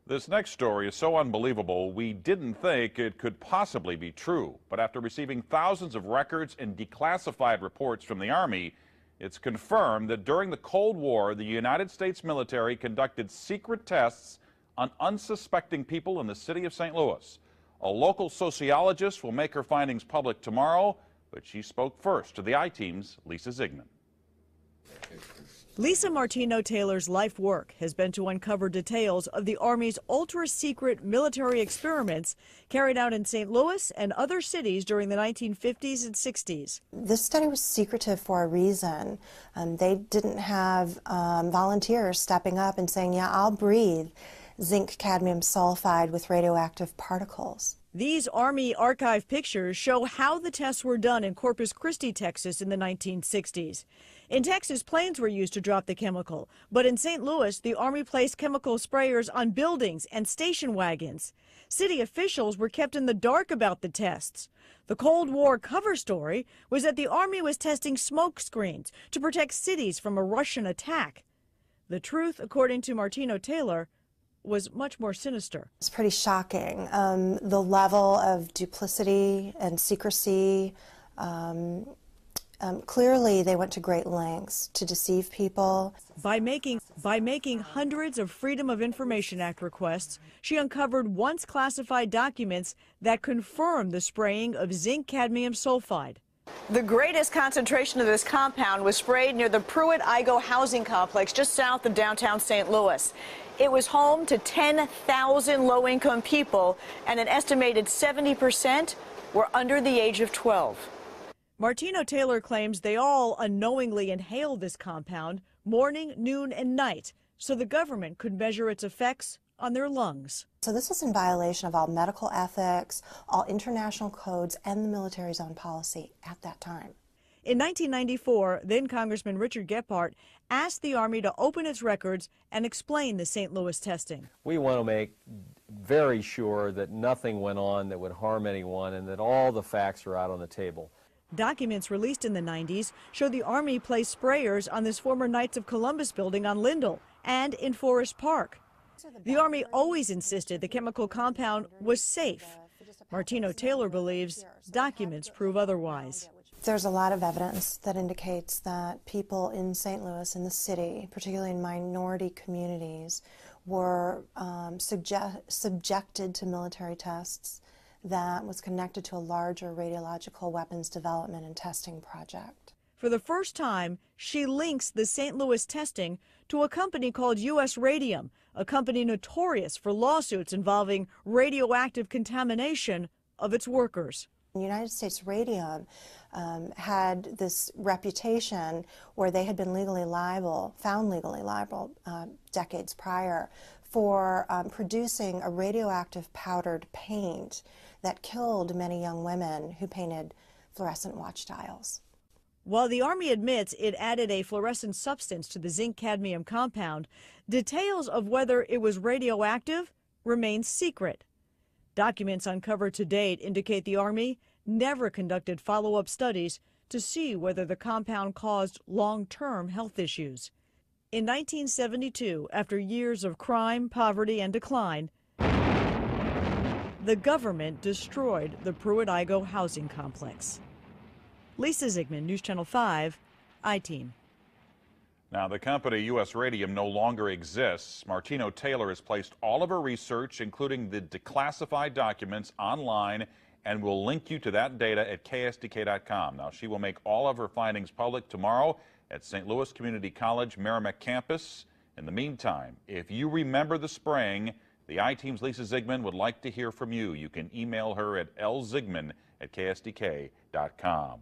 This next story is so unbelievable, we didn't think it could possibly be true. But after receiving thousands of records and declassified reports from the Army, it's confirmed that during the Cold War, the United States military conducted secret tests on unsuspecting people in the city of St. Louis. A local sociologist will make her findings public tomorrow, but she spoke first to the I-Team's Lisa Ziegman. Lisa Martino-Taylor's life work has been to uncover details of the Army's ultra-secret military experiments carried out in St. Louis and other cities during the 1950s and 60s. This study was secretive for a reason. They didn't have volunteers stepping up and saying, yeah, I'll breathe zinc cadmium sulfide with radioactive particles. These Army archive pictures show how the tests were done in Corpus Christi, Texas in the 1960s. In Texas, planes were used to drop the chemical, but in St. Louis, the Army placed chemical sprayers on buildings and station wagons. City officials were kept in the dark about the tests. The Cold War cover story was that the Army was testing smoke screens to protect cities from a Russian attack. The truth, according to Martino-Taylor, was much more sinister. It's pretty shocking. The level of duplicity and secrecy, clearly they went to great lengths to deceive people. By making hundreds of Freedom of Information Act requests, she uncovered once classified documents that confirmed the spraying of zinc cadmium sulfide. The greatest concentration of this compound was sprayed near the Pruitt-Igoe housing complex just south of downtown St. Louis. It was home to 10,000 low-income people, and an estimated 70% were under the age of 12. Martino-Taylor claims they all unknowingly inhaled this compound morning, noon, and night, so the government could measure its effects on their lungs. So this is in violation of all medical ethics, all international codes, and the military's own policy at that time. In 1994, then Congressman Richard Gephardt asked the Army to open its records and explain the St. Louis testing. We want to make very sure that nothing went on that would harm anyone and that all the facts are out on the table. Documents released in the 90s show the Army placed sprayers on this former Knights of Columbus building on Lindell and in Forest Park. The Army always insisted the chemical compound was safe. Martino-Taylor believes documents prove otherwise. There's a lot of evidence that indicates that people in St. Louis, in the city, particularly in minority communities, were subjected to military tests that was connected to a larger radiological weapons development and testing project. For the first time, she links the St. Louis testing to a company called U.S. Radium, a company notorious for lawsuits involving radioactive contamination of its workers. United States Radium had this reputation where they had been found legally liable decades prior for producing a radioactive powdered paint that killed many young women who painted fluorescent watch dials. While the Army admits it added a fluorescent substance to the zinc cadmium compound, details of whether it was radioactive remain secret. Documents uncovered to date indicate the Army never conducted follow-up studies to see whether the compound caused long-term health issues. In 1972, after years of crime, poverty, and decline, the government destroyed the Pruitt-Igoe housing complex. Lisa Ziegman, News Channel 5, I-Team. Now, the company U.S. Radium no longer exists. Martino-Taylor has placed all of her research, including the declassified documents, online and will link you to that data at ksdk.com. Now, she will make all of her findings public tomorrow at St. Louis Community College Merrimack campus. In the meantime, if you remember the spraying, the I-Team's Lisa Ziegman would like to hear from you. You can email her at lziegman@ksdk.com.